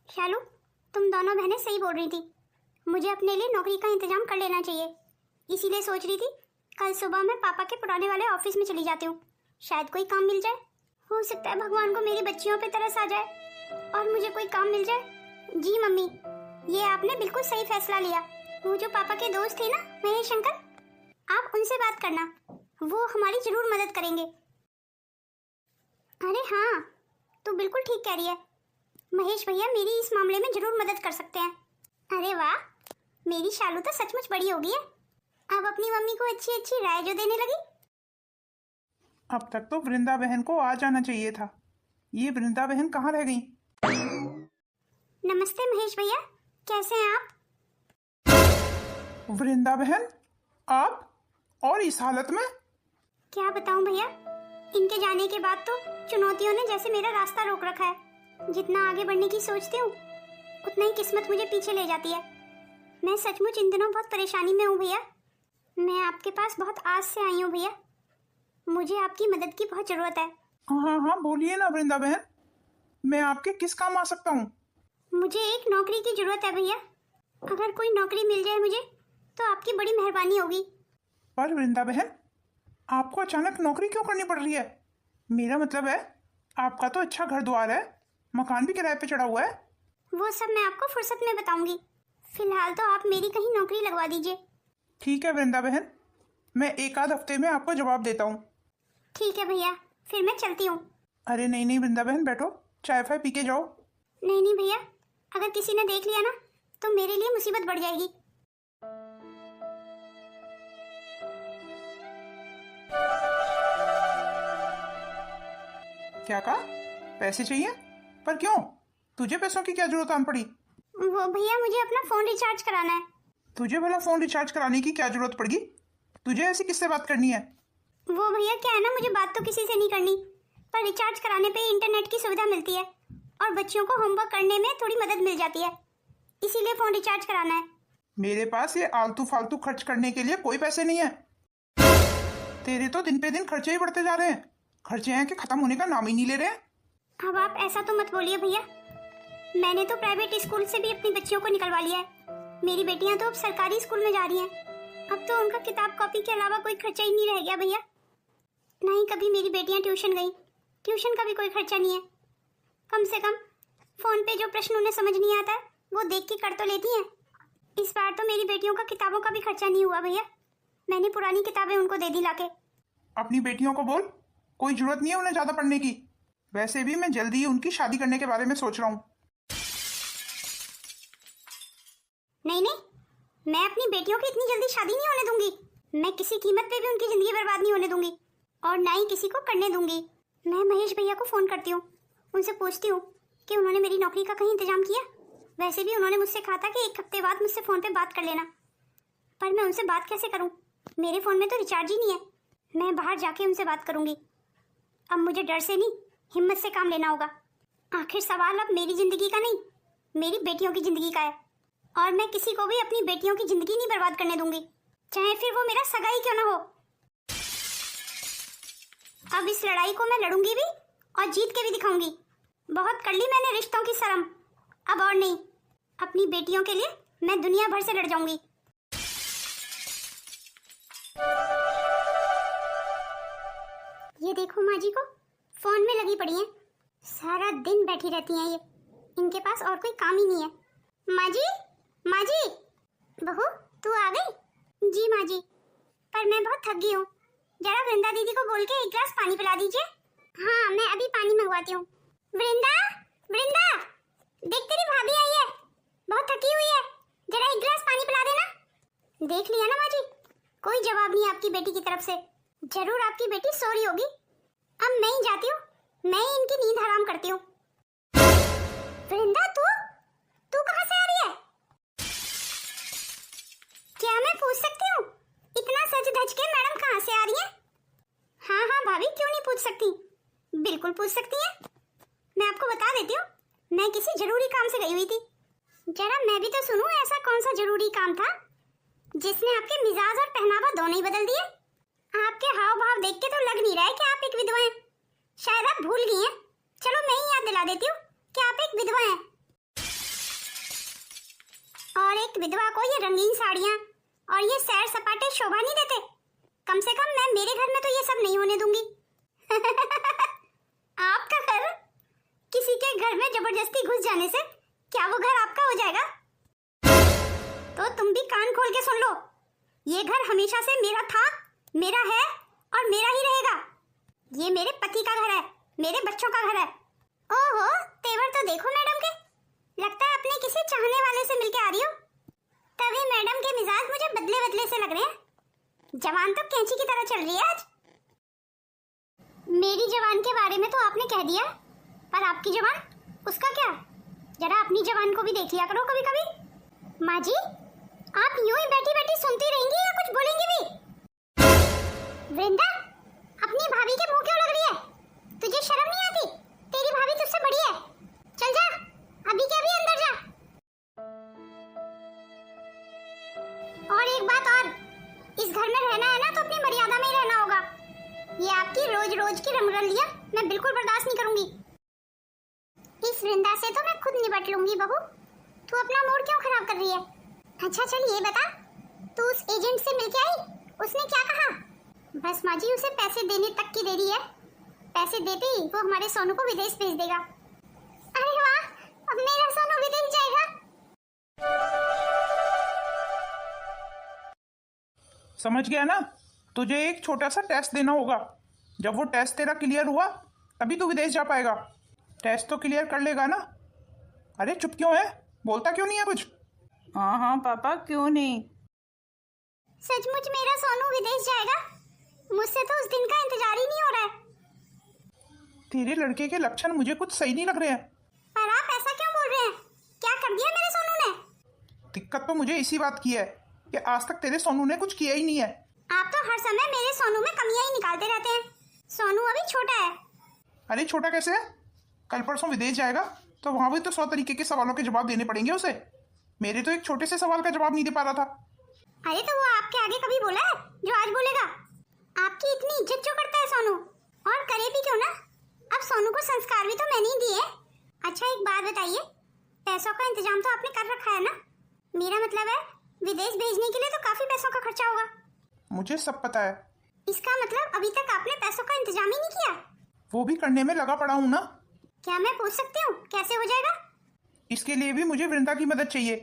शालू, तुम दोनों बहनें सही बोल रही थी। मुझे अपने लिए नौकरी का इंतजाम कर लेना चाहिए। इसीलिए सोच रही थी कल सुबह मैं पापा के पुराने वाले ऑफिस में चली जाती हूँ। शायद कोई काम मिल जाए। हो सकता है भगवान को मेरी बच्चियों पे तरस आ जाए और मुझे कोई काम मिल जाए। जी मम्मी, ये आपने बिल्कुल सही फैसला लिया। वो जो पापा के दोस्त थे ना, महेश अंकल, आप उनसे बात करना, वो हमारी जरूर मदद करेंगे। अरे हाँ, तू बिल्कुल ठीक कह रही है। महेश भैया मेरी इस मामले में जरूर मदद कर सकते हैं। अरे वाह, मेरी शालू तो सचमुच बड़ी हो गई है। अब अपनी मम्मी को अच्छी अच्छी राय जो देने लगी। अब तक तो वृंदा बहन को आ जाना चाहिए था। ये वृंदा बहन कहाँ रह गई? नमस्ते महेश भैया, कैसे हैं आप? वृंदा बहन, आप और इस हालत में? क्या बताऊं भैया, इनके जाने के बाद तो चुनौतियों ने जैसे मेरा रास्ता रोक रखा है। जितना आगे बढ़ने की सोचती हूँ उतना ही किस्मत मुझे पीछे ले जाती है। मैं सचमुच इन दिनों बहुत परेशानी में हूँ भैया। मैं आपके पास बहुत आस से आई हूँ भैया। मुझे आपकी मदद की बहुत जरूरत है। हाँ हाँ, बोलिए ना वृंदा बहन, मैं आपके किस काम आ सकता हूँ? मुझे एक नौकरी की जरूरत है भैया। अगर कोई नौकरी मिल जाए मुझे तो आपकी बड़ी मेहरबानी होगी। पर वृंदा बहन, आपको अचानक नौकरी क्यों करनी पड़ रही है? मेरा मतलब है, आपका तो अच्छा घर द्वार है, मकान भी किराए पे चढ़ा हुआ है। वो सब मैं आपको फुर्सत में बताऊंगी। फिलहाल तो आप मेरी कहीं नौकरी लगवा दीजिए। ठीक है वृंदा बहन, मैं एक आध हफ्ते में आपको जवाब देता हूँ। ठीक है भैया, फिर मैं चलती हूँ। अरे नहीं नहीं वृंदा बहन, बैठो, चाय फाय पी के जाओ। नहीं नहीं भैया, अगर किसी ने देख लिया ना तो मेरे लिए मुसीबत बढ़ जाएगी। क्या कहा? पैसे चाहिए? पर क्यों? तुझे पैसों की क्या जरूरत आन पड़ी? वो भैया, मुझे अपना फोन रिचार्ज कराना है। तुझे भला फोन रिचार्ज कराने की क्या जरूरत पड़गी? तुझे ऐसी किससे बात करनी है? वो भैया क्या है ना, मुझे बात तो किसी से नहीं करनी, पर रिचार्ज कराने पे इंटरनेट की सुविधा मिलती है और बच्चियों को होमवर्क करने में थोड़ी मदद मिल जाती है। इसीलिए फोन रिचार्ज कराना है। मेरे पास ये आलतू फालतू खर्च करने के लिए कोई पैसे नहीं है। तेरे तो दिन पे दिन खर्चे ही बढ़ते जा रहे हैं। खर्चे हैं कि खत्म होने का नाम ही नहीं ले रहे हैं। अब आप ऐसा तो मत बोलिए भैया। मैंने तो प्राइवेट स्कूल से भी अपनी बच्चियों को निकलवा लिया है। मेरी बेटियां तो अब सरकारी स्कूल में जा रही हैं। अब तो उनका किताब कॉपी के अलावा कोई खर्चा ही नहीं रह गया भैया। नहीं, कभी मेरी बेटियां ट्यूशन गई, ट्यूशन का भी कोई खर्चा नहीं है। कम से कम फोन पे जो प्रश्न उन्हें समझ नहीं आता है वो देख के कर तो लेती हैं। इस बार तो मेरी बेटियों का किताबों का भी खर्चा नहीं हुआ भैया। मैंने पुरानी किताबें उनको दे दी लाके। अपनी बेटियों को बोल, कोई जरूरत नहीं है उन्हें ज्यादा पढ़ने की। वैसे भी मैं जल्दी ही उनकी शादी करने के बारे में सोच रहा हूँ। नहीं नहीं, मैं अपनी बेटियों की इतनी जल्दी शादी नहीं होने दूंगी। मैं किसी कीमत पे भी उनकी जिंदगी बर्बाद नहीं होने दूंगी और ना ही किसी को करने दूंगी। मैं महेश भैया को फोन करती हूँ, उनसे पूछती हूँ कि उन्होंने मेरी नौकरी का कहीं इंतजाम किया। वैसे भी उन्होंने मुझसे कहा था कि 1 हफ्ते बाद मुझसे फोन पे बात कर लेना, पर मैं उनसे बात कैसे करूँ? मेरे फोन में तो रिचार्ज ही नहीं है। मैं बाहर जाके उनसे बात करूंगी। अब मुझे डर से नहीं, हिम्मत से काम लेना होगा। आखिर सवाल अब मेरी जिंदगी का नहीं, मेरी बेटियों की जिंदगी का है और मैं किसी को भी अपनी बेटियों की जिंदगी नहीं बर्बाद करने दूंगी, चाहे फिर वो मेरा सगा ही क्यों ना हो। अब इस लड़ाई को मैं लड़ूंगी भी और जीत के भी दिखाऊंगी। बहुत कर ली मैंने रिश्तों की शर्म, अब और नहीं। अपनी बेटियों के लिए मैं दुनिया भर से लड़ जाऊंगी। ये देखो माँ जी को फोन में लगी पड़ी हैं। सारा दिन बैठी रहती हैं ये, इनके पास और कोई काम ही नहीं है। माँ जी, माँ जी, बहू तू आ गई? जी माँ जी, पर मैं बहुत थक गई हूँ। जरा वृंदा दीदी को बोल के 1 गिलास पानी पिला दीजिए। हाँ, मैं अभी पानी मंगवाती हूँ। वृंदा, वृंदा, देख तेरी भाभी आई है, बहुत थकी हुई है, जरा 1 गिलास पानी पिला देना। देख लिया ना माँ जी, कोई जवाब नहीं आपकी बेटी की तरफ से। जरूर आपकी बेटी सो रही होगी। अब मैं ही जाती हूँ, मैं ही इनकी नींद हराम करती हूँ। वृंदा, तू कहाँ से आ रही है? क्या मैं पूछ सकती हूँ इतना सज धज के मैडम कहाँ से आ रही है? हाँ हाँ भाभी, क्यों नहीं पूछ सकती, बिल्कुल पूछ सकती हैं। मैं आपको बता देती हूँ, मैं किसी जरूरी काम से गई हुई थी। जरा मैं भी तो सुनूं, ऐसा कौन सा जरूरी काम था जिसने आपके मिजाज और पहनावा दोनों ही बदल दिए? आपके हाव भाव देख के तो लग नहीं रहा है कि आप एक विधवा हैं। शायद आप भूल गई हैं। चलो मैं ही याद दिला देती हूँ कि आप एक विधवा हैं। एक विधवा को ये रंगीन साड़ियाँ और ये सैर सपाटे शोभा नहीं देते? कम से कम मैं मेरे घर में तो ये सब नहीं होने दूंगी। आपका घर किसी के घर में जबरदस्ती घुस जाने से क्या वो घर आपका हो जाएगा? तो तुम भी कान खोल के सुन लो, ये घर हमेशा से मेरा था, मेरा है और मेरा ही रहेगा। ये मेरे पति का घर है, मेरे बच्चों का घर है। ओहो, तेवर तो देखो मैडम के, लगता है अपने किसी चाहने वाले से मिलके आ रही हो। तभी मैडम के मिजाज मुझे बदले बदले से लग रहे हैं। जवान तो कैंची की तरह चल रही है आज। मेरी जवान के बारे में तो आपने कह दिया, पर आपकी जवान, उसका क्या? जरा अपनी जवान को भी देख लिया करो कभी कभी। माँ जी, आप यूं ही बैठी बैठी सुनती रहेंगी या कुछ बोलेंगी भी? वृंदा, अपनी भाभी के मुंह क्यों लग रही है? तुझे शर्म नहीं आती? तेरी भाभी तुझसे बड़ी है। चल जा, अभी के अभी अंदर जा। और एक बात और, इस घर में रहना है ना तो अपनी मर्यादा में ही रहना होगा। ये आपकी रोज रोज की रंगरलियां मैं बिल्कुल बर्दाश्त नहीं करूंगी। इस वृंदा से तो मैं खुद निपट लूंगी। बहू, तू अपना मूड क्यों खराब कर रही है? अच्छा चल ये बता, तू उस एजेंट से मिलके आई? उसने क्या कहा? बस माँ जी, उसे पैसे देने तक की देरी है। पैसे देते ही वो हमारे सोनू को विदेश भेज देगा। अरे वाह, अब मेरा सोनू विदेश जाएगा। समझ गया ना? तुझे एक छोटा सा टेस्ट देना होगा। जब वो टेस्ट तेरा क्लियर हुआ तभी तू विदेश जा पाएगा। टेस्ट तो क्लियर कर लेगा ना? अरे चुप क्यों है? बोलता क्यों नहीं है कुछ? हाँ हाँ पापा, क्यों नहीं। सचमुच मेरा सोनू विदेश जाएगा? मुझसे तो उस दिन का इंतजार ही नहीं हो रहा है। तेरे लड़के के लक्षण मुझे कुछ सही नहीं लग रहे हैं। पर आप ऐसा क्यों बोल रहे हैं? क्या कर दिया मेरे सोनू ने? दिक्कत तो मुझे इसी बात की है कि आज तक तेरे सोनू ने कुछ किया ही नहीं है। आप तो हर समय मेरे सोनू में कमियां ही निकालते रहते हैं। सोनू अभी छोटा है। अरे छोटा कैसे है? कल परसों विदेश जाएगा तो वहां भी तो 100 तरीके के सवालों के जवाब देने पड़ेंगे उसे। मेरे तो एक छोटे से सवाल का जवाब नहीं दे पा रहा था। अरे तो वो आपके आगे कभी बोला है जो आज बोलेगा? आपकी इतनी इज्जत क्यों करता है सोनू? और करे भी क्यों ना? अब सोनू को संस्कार भी तो मैंने ही दिए। अच्छा एक बात बताइए, पैसों का इंतजाम तो आपने कर रखा है ना? मेरा मतलब है विदेश भेजने के लिए तो काफी पैसों का खर्चा होगा। मुझे सब पता है। इसका मतलब अभी तक आपने पैसों का इंतजाम ही नहीं किया? वो भी करने में लगा पड़ा हूँ ना। क्या मैं पूछ सकती हूँ कैसे हो जाएगा? इसके लिए भी मुझे वृंदा की मदद चाहिए।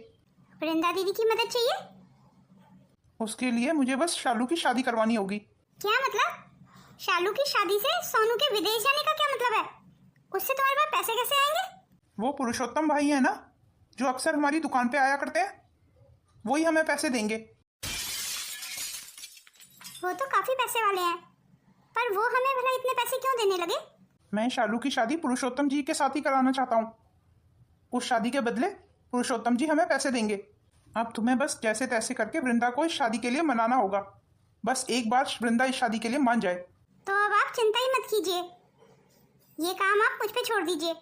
वृंदा दीदी की मदद चाहिए? उसके लिए मुझे बस शालू की शादी करवानी होगी। क्या मतलब? शालू की शादी से सोनू के विदेश जाने का क्या मतलब है? उससे तुम्हारे पास पैसे कैसे आएंगे? वो पुरुषोत्तम भाई है ना, जो अक्सर हमारी दुकान पे आया करते हैं, वही हमें पैसे देंगे। वो तो काफी पैसे वाले हैं, पर वो हमें भला इतने पैसे क्यों देने लगे? मैं शालू की शादी पुरुषोत्तम जी के साथ ही कराना चाहता हूँ। उस शादी के बदले पुरुषोत्तम जी हमें पैसे देंगे। अब तुम्हें बस जैसे तैसे करके वृंदा को इस शादी के लिए मनाना होगा। बस एक बार वृंदा इस शादी के लिए मान जाए। तो अब आप चिंता ही मत कीजिए, ये काम आप मुझ पे छोड़ दीजिए।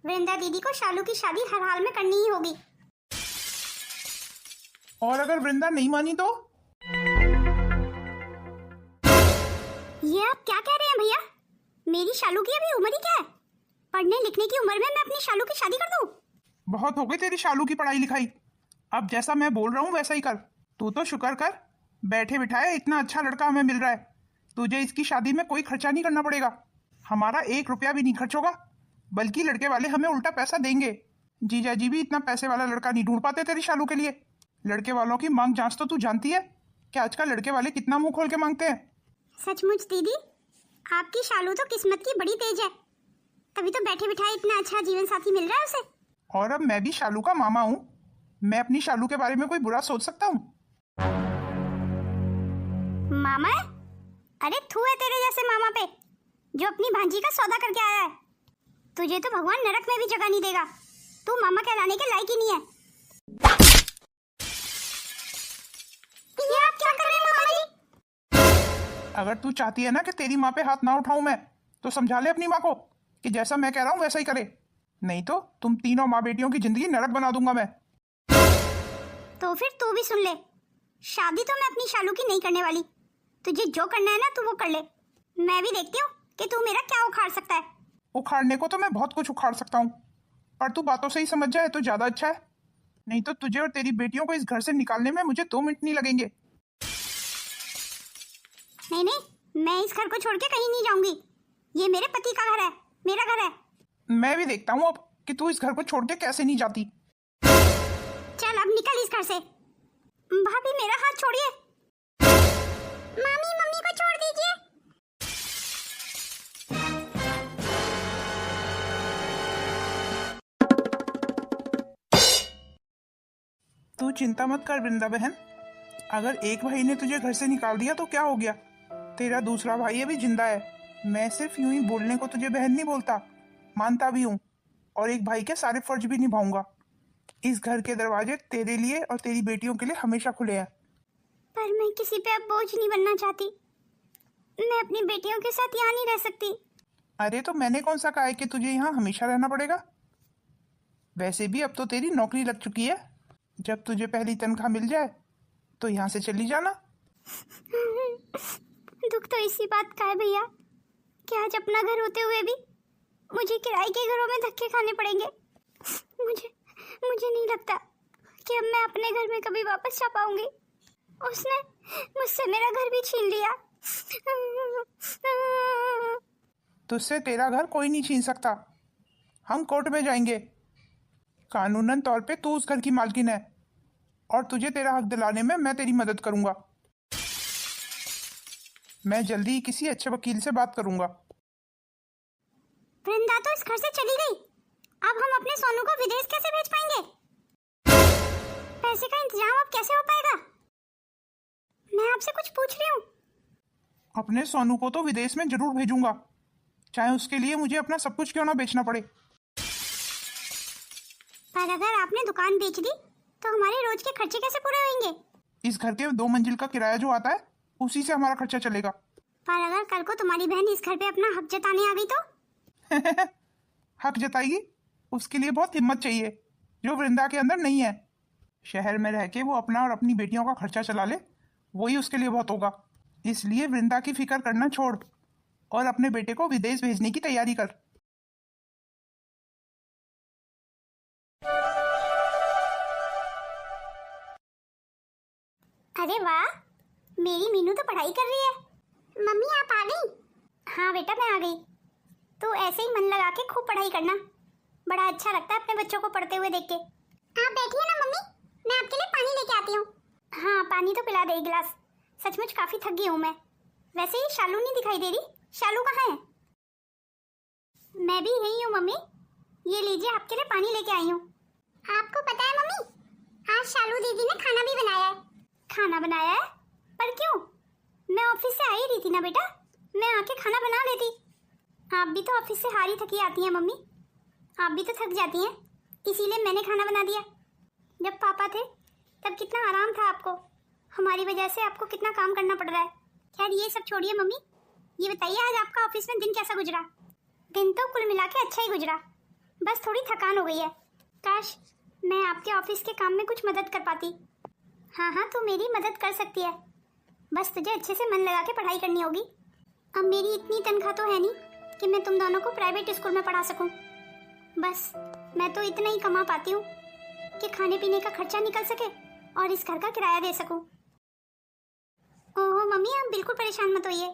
वृंदा दीदी को शालू की शादी हर हाल में करनी ही होगी। और अगर वृंदा नहीं मानी तो? ये आप क्या कह रहे हैं भैया? मेरी शालू की अभी उम्र ही क्या है? पढ़ने लिखने की उम्र में मैं अपनी शालू की शादी कर दूं? बहुत हो गई तेरी शालू की पढ़ाई लिखाई। अब जैसा मैं बोल रहा हूँ वैसा ही कर। तू तो शुक्र कर, बैठे बिठाए इतना अच्छा लड़का हमें मिल रहा है। तुझे इसकी शादी में कोई खर्चा नहीं करना पड़ेगा। हमारा 1 रुपया भी नहीं खर्च होगा, बल्कि लड़के वाले हमें उल्टा पैसा देंगे। जीजा जी भी इतना पैसे वाला लड़का नहीं ढूंढ पाते तेरी शालू के लिए। लड़के वालों की मांग जांच तो तू जानती है कि आजकल लड़के वाले कितना मुंह खोल के मांगते हैं। सचमुच दीदी, आपकी शालू तो किस्मत की बड़ी तेज है, तभी तो बैठे बिठाए इतना अच्छा जीवन साथी मिल रहा है उसे। और अब मैं भी शालू का मामा हूँ, मैं अपनी शालू के बारे में कोई बुरा सोच सकता हूँ? मामा है? अरे थू है तेरे जैसे मामा पे, जो अपनी भांजी का सौदा करके आया है। तुझे तो भगवान नरक में भी जगह नहीं देगा। तू मामा कहलाने के लायक ही नहीं है। ये आप क्या कर रहे हैं मामा जी? अगर तू चाहती है ना कि तेरी माँ पे हाथ ना उठाऊं मैं, तो समझा ले अपनी माँ को कि जैसा मैं कह रहा हूँ वैसा ही करे। नहीं तो तुम तीनों माँ बेटियों की जिंदगी नरक बना दूंगा मैं। तो फिर तू भी सुन ले, शादी तो मैं अपनी शालू की नहीं करने वाली। तुझे जो करना है ना तू वो कर ले। मैं भी देखती हूँ कि तू मेरा क्या उखाड़ सकता है। उखाड़ने को तो मैं बहुत कुछ उखाड़ सकता हूँ, पर तू बातों से ही समझ जाए तो ज्यादा अच्छा है। नहीं तो तुझे और तेरी बेटियों को इस घर से निकालने में मुझे 2 मिनट नहीं लगेंगे। नहीं नहीं, मैं इस घर को छोड़ के कहीं नहीं जाऊंगी। ये मेरे पति का घर है, मेरा घर है। मैं भी देखता हूँ अब कि तू इस घर को छोड़ के कैसे नहीं जाती। चल अब निकल इस घर से। भाभी मेरा हाथ छोड़िए। मामी मम्मी को छोड़ दीजिए। तू चिंता मत कर वृंदा बहन, अगर एक भाई ने तुझे घर से निकाल दिया तो क्या हो गया, तेरा दूसरा भाई अभी जिंदा है। मैं सिर्फ यूं ही बोलने को तुझे बहन नहीं बोलता, मानता भी हूँ, और एक भाई के सारे फर्ज भी निभाऊंगा। इस घर के दरवाजे तेरे लिए और तेरी बेटियों के लिए हमेशा खुले हैं। पर मैं किसी पे अब बोझ नहीं बनना चाहती। मैं अपनी बेटियों के साथ यहाँ नहीं रह सकती। अरे तो मैंने कौन सा कहा है कि तुझे यहाँ हमेशा रहना पड़ेगा। वैसे भी अब तो तेरी नौकरी लग चुकी है, जब तुझे पहली तनख्वाह मिल जाए तो यहाँ से चली जाना। दुख तो इसी बात का है भैया कि आज अपना घर होते हुए भी मुझे किराए के घरों में धक्के खाने पड़ेंगे। मुझे नहीं लगता कि अब मैं अपने घर में कभी वापस जा पाऊंगी। उसने मुझसे मेरा घर भी छीन लिया। तुझसे तेरा घर कोई नहीं छीन सकता। हम कोर्ट में जाएंगे। कानूनन तौर पे तू उस घर की मालकिन है और तुझे तेरा हक दिलाने में मैं तेरी मदद करूंगा। मैं जल्दी ही किसी अच्छे वकील से बात करूंगा। वृंदा तो इस घर से चली गई, अब हम अपने सोनू को विदेश कैसे भेज पाएंगे? पैसे का इंतजाम अब कैसे हो पाएगा? मैं आपसे कुछ पूछ रही हूँ। अपने सोनू को तो विदेश में जरूर भेजूंगा, चाहे उसके लिए मुझे अपना सब कुछ क्यों ना बेचना पड़े। पर अगर आपने दुकान बेच दी तो हमारे रोज के खर्चे कैसे पूरे होंगे? इस घर के 2 मंजिल का किराया जो आता है उसी से हमारा खर्चा चलेगा। पर अगर कल को तुम्हारी बहन इस घर पे अपना हक जताने आ गई तो? हक जताएगी, उसके लिए बहुत हिम्मत चाहिए जो वृंदा के अंदर नहीं है। शहर में रह के वो अपना और अपनी बेटियों का खर्चा चला ले, वही उसके लिए बहुत होगा। इसलिए वृंदा की फिक्र करना छोड़ और अपने बेटे को विदेश भेजने की तैयारी कर। अरे वाह, मेरी मीनू तो पढ़ाई कर रही है। मम्मी आप आ गई? हाँ बेटा मैं आ गई। तो ऐसे ही मन लगा के खूब पढ़ाई करना, बड़ा अच्छा लगता है अपने बच्चों को पढ़ते हुए देख के। आप बैठिए ना मम्मी, मैं आपके लिए पानी लेके आती हूँ। हाँ पानी तो पिला दे एक गिलास, सचमुच काफी थक गई हूँ मैं। वैसे ही शालू नहीं दिखाई दे रही, शालू कहाँ है? मैं भी यही हूँ मम्मी, ये लीजिए आपके लिए पानी लेके आई हूँ। आपको पता है मम्मी, आज शालू दीदी ने खाना भी बनाया है। खाना बनाया है? पर क्यों? मैं ऑफिस से आई रही थी ना बेटा, मैं आके खाना बना लेती। आप भी तो ऑफिस से हारी थकी आती हैं मम्मी, आप भी तो थक जाती हैं, इसीलिए मैंने खाना बना दिया। जब पापा थे तब कितना आराम था आपको, हमारी वजह से आपको कितना काम करना पड़ रहा है। खैर ये सब छोड़िए मम्मी, ये बताइए आज आपका ऑफिस में दिन कैसा गुजरा? दिन तो कुल मिला के अच्छा ही गुजरा, बस थोड़ी थकान हो गई है। काश मैं आपके ऑफिस के काम में कुछ मदद कर पाती। हाँ हाँ तू मेरी मदद कर सकती है, बस तुझे अच्छे से मन लगा के पढ़ाई करनी होगी। अब मेरी इतनी तनख्वाह तो है नहीं कि मैं तुम दोनों को प्राइवेट स्कूल में पढ़ा सकूं। बस मैं तो इतना ही कमा पाती हूँ कि खाने पीने का खर्चा निकल सके और इस घर का किराया दे सकूं। ओहो मम्मी आप बिल्कुल परेशान मत होइए,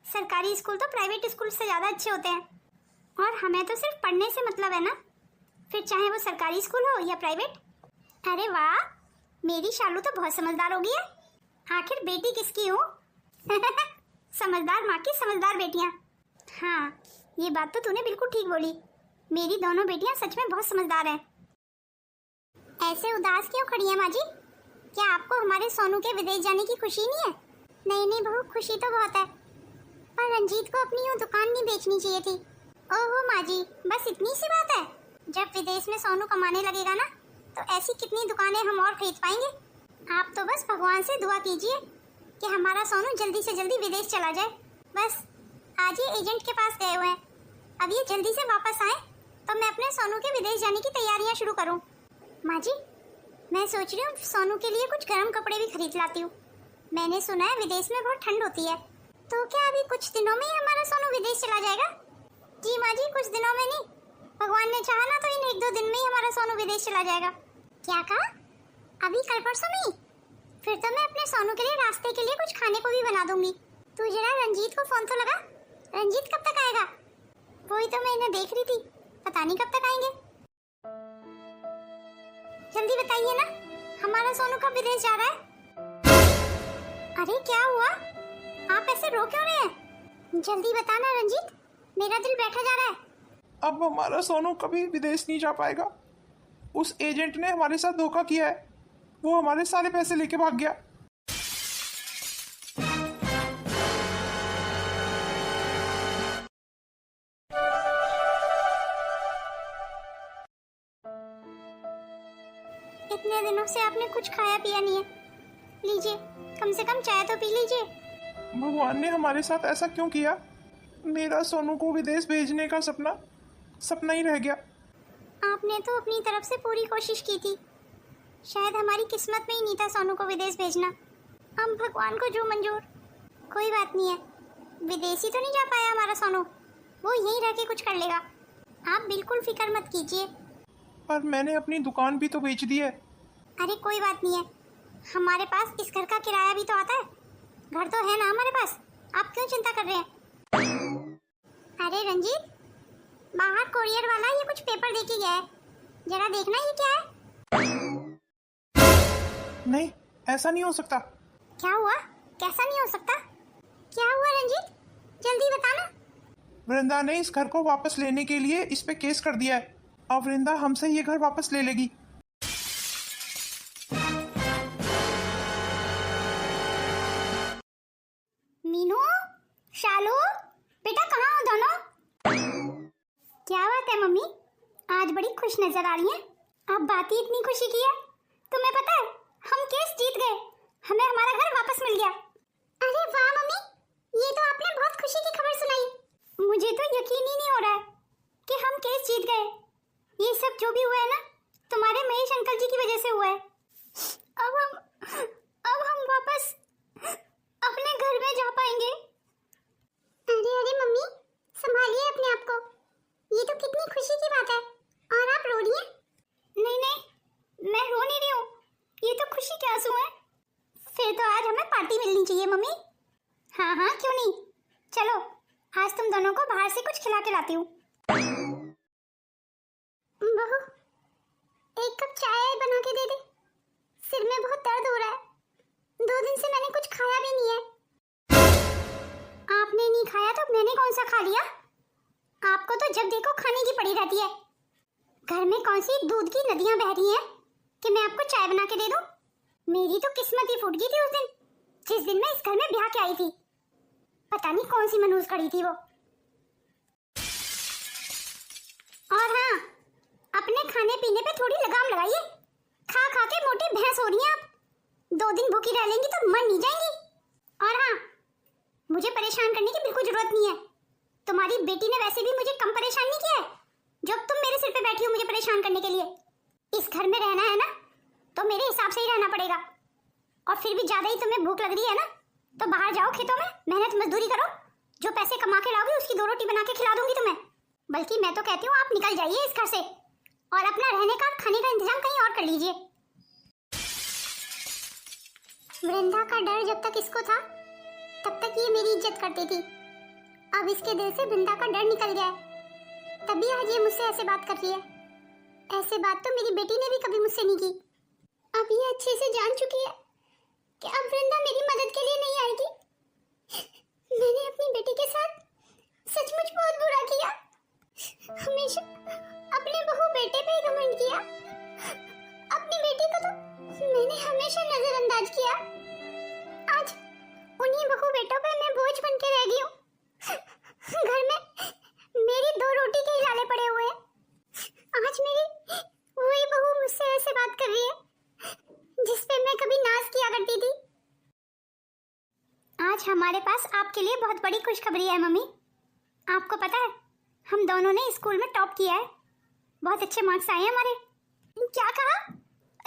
सरकारी स्कूल तो प्राइवेट स्कूल से ज़्यादा अच्छे होते हैं और हमें तो सिर्फ पढ़ने से मतलब है ना, फिर चाहे वो सरकारी स्कूल हो या प्राइवेट। अरे वाह, मेरी शालू तो बहुत समझदार हो गई है। आखिर बेटी किसकी हूँ? समझदार माँ की समझदार बेटियाँ। हाँ ये बात तो तूने बिल्कुल ठीक बोली, मेरी दोनों बेटियाँ सच में बहुत समझदार हैं। ऐसे उदास क्यों खड़ी हैं माँ जी? क्या आपको हमारे सोनू के विदेश जाने की खुशी नहीं है? नहीं नहीं बहू, खुशी तो बहुत है, पर रंजीत को अपनी वो दुकान नहीं बेचनी चाहिए थी। ओहो माँ जी, बस इतनी सी बात है? जब विदेश में सोनू कमाने लगेगा ना तो ऐसी कितनी दुकानें हम और खरीद पाएंगे। आप तो बस भगवान से दुआ कीजिए कि हमारा सोनू जल्दी से जल्दी विदेश चला जाए। बस आज ही एजेंट के पास गए हुए हैं, अब ये जल्दी से वापस आए तो मैं अपने सोनू के विदेश जाने की तैयारियां शुरू करूं। माँ जी मैं सोच रही हूँ सोनू के लिए कुछ गर्म कपड़े भी खरीद लाती हूँ। मैंने सुना है विदेश में बहुत ठंड होती है, तो क्या अभी कुछ दिनों में ही हमारा सोनू विदेश चला जाएगा? जी माँ जी, कुछ दिनों में नहीं, भगवान ने चाहा ना तो इन 1-2 दिन में ही हमारा सोनू विदेश चला जाएगा। क्या कहा? अभी कल परसों में? फिर तो मैं अपने सोनू के लिए रास्ते के लिए कुछ खाने को भी बना दूंगी। तू जरा रंजीत को फोन तो लगा। रंजीत कब तक आएगा? वही तो मैं इन्हें देख रही थी, पता नहीं कब तक आएंगे। जल्दी बताइए ना, हमारा सोनू कब विदेश जा रहा है? अरे क्या हुआ? आप ऐसे रो क्यों रहे हैं? जल्दी बताना रंजीत, मेरा दिल बैठा जा रहा है। अब हमारा सोनू कभी विदेश नहीं जा पाएगा। उस एजेंट ने हमारे साथ धोखा किया है। वो हमारे सारे पैसे लेके भाग गया। इतने दिनों से आपने कुछ खाया पिया नहीं है, लीजिए कम से कम चाय तो पी लीजिए। भगवान ने हमारे साथ ऐसा क्यों किया? मेरा सोनू को विदेश भेजने का सपना सपना ही रह गया। आपने तो अपनी तरफ से पूरी कोशिश की थी, शायद हमारी किस्मत में ही नहीं था सोनू को विदेश भेजना। हम भगवान को जो मंजूर। कोई बात नहीं है, विदेश ही तो नहीं जा पाया हमारा सोनू, वो यहीं रह के कुछ कर लेगा। आप बिल्कुल फिक्र मत कीजिए। पर मैंने अपनी दुकान भी तो बेच दी है। अरे कोई बात नहीं है, हमारे पास इस घर का किराया भी तो आता है। घर तो है ना हमारे पास, आप क्यों चिंता कर रहे हैं? अरे रंजीत, बाहर कोरियर वाला ये कुछ पेपर देके गया है, जरा देखना ये क्या है। नहीं, ऐसा नहीं हो सकता। क्या हुआ? कैसा नहीं हो सकता? क्या हुआ रंजीत, जल्दी बताना। वृंदा ने इस घर को वापस लेने के लिए इस पे केस कर दिया है और वृंदा हमसे ये घर वापस ले लेगी। मीनू, शालू, बेटा कहाँ हो दोनों? क्या बात है मम्मी, आज बड़ी खुश नजर आ रही हैं। आप बात ही इतनी खुशी की है। तुम्हें पता है हम केस जीत गए, हमें हमारा घर वापस मिल गया। अरे वाह मम्मी, ये तो आपने बहुत खुशी की खबर सुनाई। मुझे तो यकीन ही नहीं हो रहा है कि हम केस जीत गए। ये सब जो भी हुआ है ना, तुम्हारे महेश अंकल जी की वजह से हुआ है। अब हम वापस अपने घर में जा पाएंगे। अरे अरे मम्मी, संभालिए अपने आप को, ये तो कितनी खुशी की बात है। और आप रो रही हैं? नहीं नहीं, मैं रो नहीं रही हूँ, ये तो खुशी के आंसू हैं। फिर तो आज हमें पार्टी मिलनी चाहिए मम्मी। हाँ हाँ क्यों नहीं, चलो आज तुम दोनों को बाहर से कुछ खिला के लाती हूँ। बहू, एक कप चाय बना के दे दे, सिर में बहुत दर्द हो रहा है। 2 दिन से मैंने कुछ खाया भी नहीं है। आपने नहीं खाया तो मैंने कौन सा खा लिया? आपको तो जब देखो खाने की पड़ी रहती है। घर में कौन सी दूध की नदियां बह रही हैं कि मैं आपको चाय बना के दे दूं? मेरी तो किस्मत ही फूट गई थी उस दिन, जिस दिन मैं इस घर में ब्याह के आई थी। पता नहीं कौन सी मनहूस कड़ी थी वो। और हाँ, अपने खाने पीने पे थोड़ी लगाम लगाइए। खा खा के मोटी भैंस हो रही हैं आप। 2 दिन भूखी रह लेंगी तो मर नहीं जाएंगी। और हाँ, मुझे परेशान करने की बिल्कुल जरूरत नहीं है। तुम्हारी बेटी ने वैसे भी मुझे कम परेशान नहीं किया है जो तुम मेरे सिर पे बैठी हो मुझे परेशान करने के लिए। इस घर में रहना है ना तो मेरे हिसाब से ही रहना पड़ेगा। और फिर भी ज्यादा ही तुम्हें भूख लग रही है ना तो बाहर जाओ खेतों में मेहनत मजदूरी करो। जो पैसे कमा के लाओगे उसकी 2 रोटी बना के खिला दूंगी तुम्हें। बल्कि मैं तो कहती हूँ आप निकल जाइए इस घर से और अपना रहने का खाने का इंतजाम कहीं और कर लीजिए। वृंदा का डर जब तक इसको था तब तक ये मेरी इज्जत करती थी। अब इसके दिल से वृंदा का डर निकल गया है, तभी आज ये मुझसे ऐसे बात कर रही है। ऐसे बात तो मेरी बेटी ने भी कभी मुझसे नहीं की। अब ये अच्छे से जान चुकी है कि अब वृंदा मेरी मदद के लिए नहीं आएगी। मैंने अपनी बेटी के साथ सचमुच बहुत बुरा किया। हमेशा अपने बहू बेटे पे ही घमंड किया। अपनी बेटी को तो मैंने हमेशा नजरअंदाज किया। आज उन्हीं बहू बेटों पे मैं बोझ बन के रह गई हूँ। घर में मेरी 2 रोटी के ही लाले पड़े हुए हैं। आज मेरी वही बहू मुझसे ऐसे बात कर रही है जिस पे मैं कभी नाज किया करती थी। आज हमारे पास आपके लिए बहुत बड़ी खुशखबरी है मम्मी। आपको पता है हम दोनों ने स्कूल में टॉप किया है, बहुत अच्छे मार्क्स आए हैं हमारे। क्या कहा?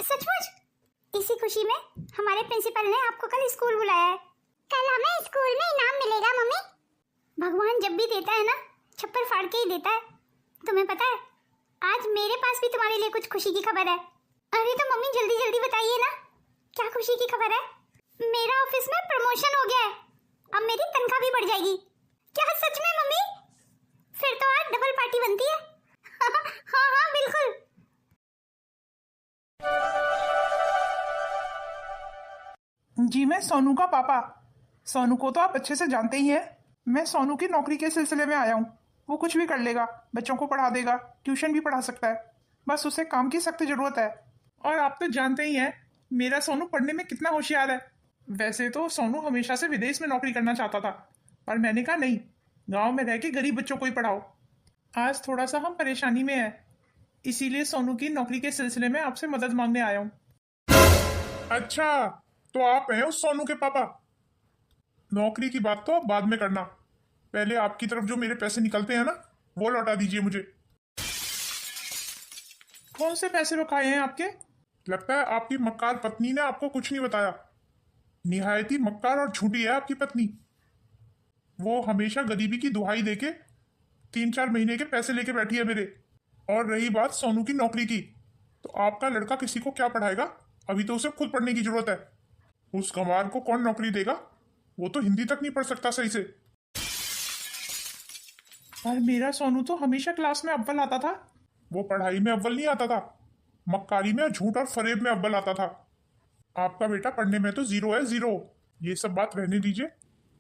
सचमुच? इसी खुशी में हमारे प्रिंसिपल ने आपको कल स्कूल बुलाया है। कल हमें स्कूल में इनाम मिलेगा मम्मी। भगवान जब भी देता है ना छप्पर फाड़ के ही देता है। तुम्हें पता है आज मेरे पास भी तुम्हारे लिए कुछ खुशी की खबर है। अरे तो मम्मी जल्दी जल्दी बताइए ना, क्या खुशी की खबर है? मेरा ऑफिस में प्रमोशन हो गया है, अब मेरी तनख्वाह भी बढ़ जाएगी। क्या सच में मम्मी? फिर तो आज डबल पार्टी बनती है। हाँ हाँ बिल्कुल। जी मैं सोनू का पापा। सोनू को तो आप अच्छे से जानते ही हैं। मैं सोनू की नौकरी के सिलसिले में आया हूँ। वो कुछ भी कर लेगा, बच्चों को पढ़ा देगा, ट्यूशन भी पढ़ा सकता है, बस उसे काम की सख्त जरूरत है। और आप तो जानते ही हैं मेरा सोनू पढ़ने में कितना होशियार है। वैसे तो सोनू हमेशा से विदेश में नौकरी करना चाहता था, पर मैंने कहा नहीं, गांव में रह के गरीब बच्चों को ही पढ़ाओ। आज थोड़ा सा हम परेशानी में हैं, इसीलिए सोनू की नौकरी के सिलसिले में आपसे मदद मांगने आया हूँ। अच्छा, तो आप हैं उस सोनू के पापा। नौकरी की बात तो आप बाद में करना, पहले आपकी तरफ जो मेरे पैसे निकलते हैं ना, वो लौटा दीजिए मुझे। कौन से पैसे बकाए हैं आपके? लगता है आपकी मक्कार पत्नी ने आपको कुछ नहीं बताया। निहायत ही मक्कार और झूठी है आपकी पत्नी। वो हमेशा गरीबी की दुहाई देके 3-4 महीने के पैसे लेके बैठी है मेरे। और रही बात सोनू की नौकरी की, तो आपका लड़का किसी को क्या पढ़ाएगा? अभी तो उसे खुद पढ़ने की जरूरत है। उस गंवार को कौन नौकरी देगा? वो तो हिंदी तक नहीं पढ़ सकता सही से। पर मेरा सोनू तो हमेशा क्लास में अव्वल आता था। वो पढ़ाई में अव्वल नहीं आता था, मक्कारी में, झूठ और फरेब में अव्वल आता था। आपका बेटा पढ़ने में तो जीरो है, जीरो। ये सब बात रहने दीजिए।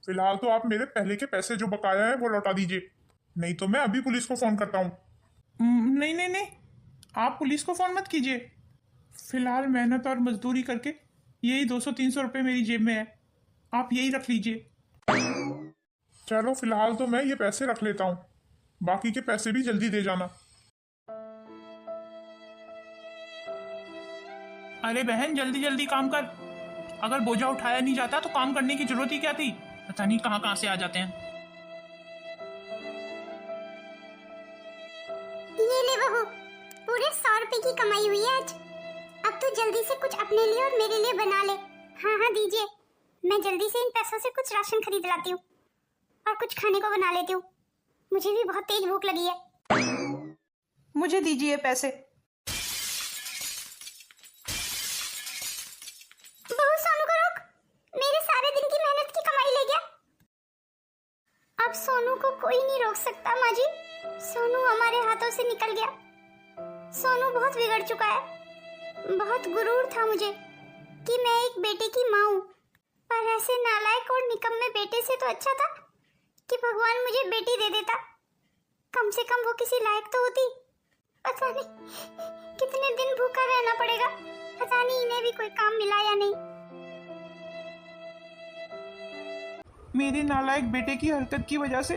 फिलहाल तो आप मेरे पहले के पैसे जो बकाया है वो लौटा दीजिए, नहीं तो मैं अभी पुलिस को फोन करता हूँ। नहीं नहीं नहीं, आप पुलिस को फोन मत कीजिए। फिलहाल मेहनत और मजदूरी करके यही 200-300 रुपये मेरी जेब में है, आप यही रख लीजिए। चलो फिलहाल तो मैं ये पैसे रख लेता हूँ, बाकी के पैसे भी जल्दी दे जाना। अरे बहन जल्दी जल्दी काम कर, अगर बोझा उठाया नहीं जाता तो काम करने की जरूरत ही क्या थी? पता नहीं कहाँ कहाँ से आ जाते हैं। ये ले बहू, पूरे 100 रुपए की कमाई हुई है आज। अब तू जल्दी से कुछ अपने लिए और मेरे लिए बना ले। हाँ हाँ दीजिए, मैं जल्दी से इन पैसों से कुछ राशन खरीद लाती हूँ और कुछ खाने को बना लेती हूँ। मुझे भी बहुत तेज भूख लगी है। मुझे दीजिए पैसे। बहू सोनू को रोक, मेरे सारे दिन की मेहनत की कमाई ले गया। अब सोनू को कोई नहीं रोक सकता माँ जी। सोनू हमारे हाथों से निकल गया। सोनू बहुत बिगड़ चुका है। बहुत गुरूर था मुझे कि मैं एक बेटे की माँ हूँ, पर ऐसे नालायक और निकम्मे बेटे से तो अच्छा था कि भगवान मुझे बेटी दे देता। कम से कम वो किसी लायक तो होती। पता नहीं कितने दिन भूखा रहना पड़ेगा, पता नहीं इन्हें भी कोई काम मिला या नहीं। मेरे नालायक बेटे की हरकत की वजह से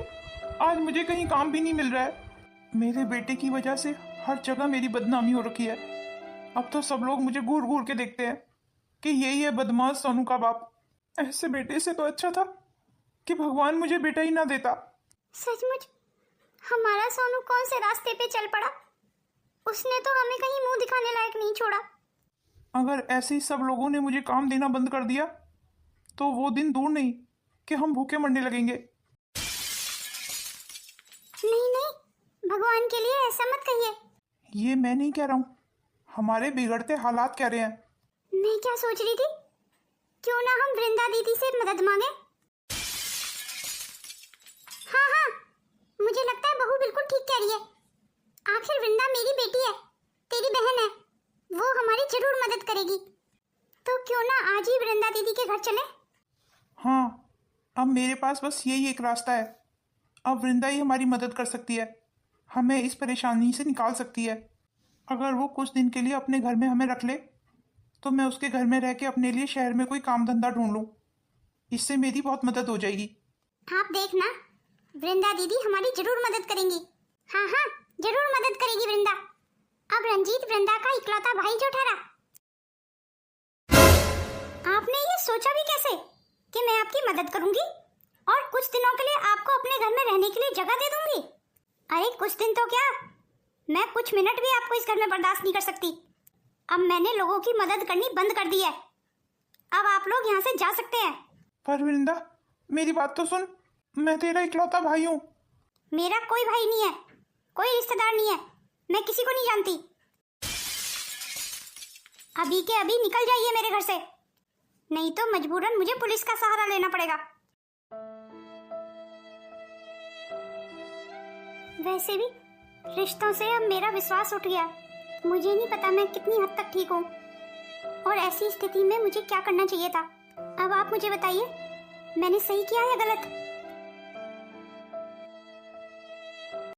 आज मुझे कहीं काम भी नहीं मिल रहा है। मेरे बेटे की वजह से हर जगह मेरी बदनामी हो रखी है। अब तो सब लोग मुझे घूर घूर के देखते हैं कि यही है बदमाश सोनू का बाप। ऐसे बेटे से तो अच्छा था कि भगवान मुझे बेटा ही ना देता। सचमुच हमारा सोनू कौन से रास्ते पे चल पड़ा? उसने तो हमें कहीं मुंह दिखाने लायक नहीं छोड़ा। अगर ऐसे ही सब लोगों ने मुझे काम देना बंद कर दिया तो वो दिन दूर नहीं कि हम भूखे मरने लगेंगे। नहीं नहीं, भगवान के लिए ऐसा मत कहिए। ये मैं नहीं कह रहा हूँ, हमारे बिगड़ते हालात कह रहे हैं। मैं क्या सोच रही थी, क्यों ना हम वृंदा दीदी से मदद मांगे। हाँ हाँ, मुझे लगता है बहू बिल्कुल ठीक कह रही है। आखिर वृंदा मेरी बेटी है, तेरी बहन है, वो हमारी जरूर मदद करेगी। तो क्यों ना आज ही वृंदा दीदी के घर चले। हाँ, अब मेरे पास बस यही एक रास्ता है। अब वृंदा ही हमारी मदद कर सकती है, हमें इस परेशानी से निकाल सकती है। अगर वो कुछ दिन के लिए अपने घर में हमें रख ले तो मैं उसके घर में रह के अपने लिए शहर में कोई काम धंधा ढूंढ लूँ। इससे मेरी बहुत मदद हो जाएगी। आप देखना, वृंदा दीदी हमारी जरूर मदद करेंगी। हाँ हाँ, जरूर मदद करेगी वृंदा। अब रंजीत वृंदा का इकलौता भाई जो ठहरा। आपने ये सोचा भी कैसे कि मैं आपकी मदद करूंगी और कुछ दिनों के लिए आपको अपने घर में रहने के लिए जगह दे दूंगी? अरे कुछ दिन तो क्या, मैं कुछ मिनट भी आपको इस घर में बर्दाश्त नहीं कर सकती। अब मैंने लोगों की मदद करनी बंद कर दी है। अब आप लोग यहाँ से जा सकते हैं। पर वृंदा मेरी बात तो सुन, मैं तेरा इकलौता भाई हूँ। मेरा कोई भाई नहीं है, कोई रिश्तेदार नहीं है, मैं किसी को नहीं जानती। अभी के अभी निकल जाइए मेरे घर से, नहीं तो मजबूरन मुझे पुलिस का सहारा लेना पड़ेगा। वैसे भी रिश्तों से अब मेरा विश्वास उठ गया। मुझे नहीं पता मैं कितनी हद तक ठीक हूँ और ऐसी स्थिति में मुझे क्या करना चाहिए था। अब आप मुझे बताइए, मैंने सही किया या गलत?